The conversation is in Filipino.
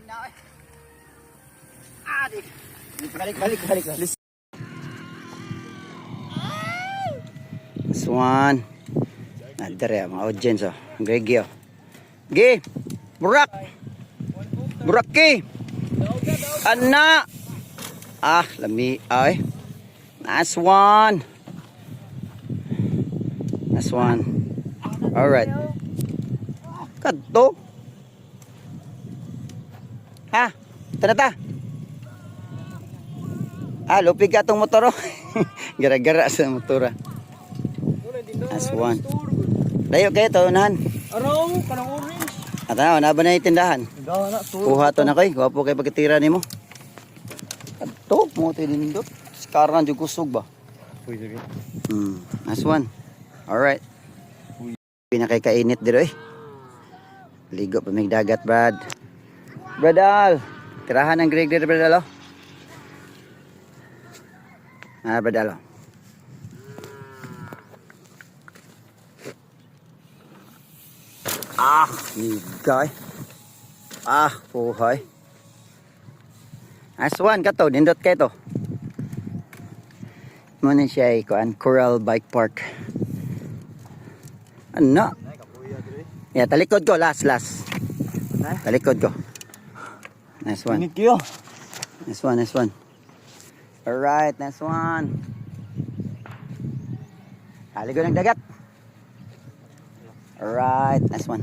Balik. This one. Nadere mga audience oh. Gregi oh. Gi. Burak. Buraki. Ana. Ah, lami ay. Nice one. All right. Kadto. Ha? Tanata. Ah, lupig ka tong motor oh. Gara-gara sa motora. Nice one. Dayo kayo to unahan. Araw, kanang orange. At ano, naba na yung tindahan. Kuha to na kayo. Gwapo kayo pagkatira ni mo. Ito, mo tayo nindot. Sekarang juga kusog ba? Nice one. Alright. Pinakikainit dito eh. Ligo pa may dagat, Brad. Bradal. Tirahan ng Greg dito, Bradal. Ah, Bradal. Ah, ligay. Ah, puhay. Nice one, kato. Nindot kayo to. Muna siya ay Coral Bike Park. Ano? Yeah, talikod ko. Last. Talikod ko. Nice one. Thank you. Nice one. Alright, nice one. Haligo ng dagat. Alright, nice one.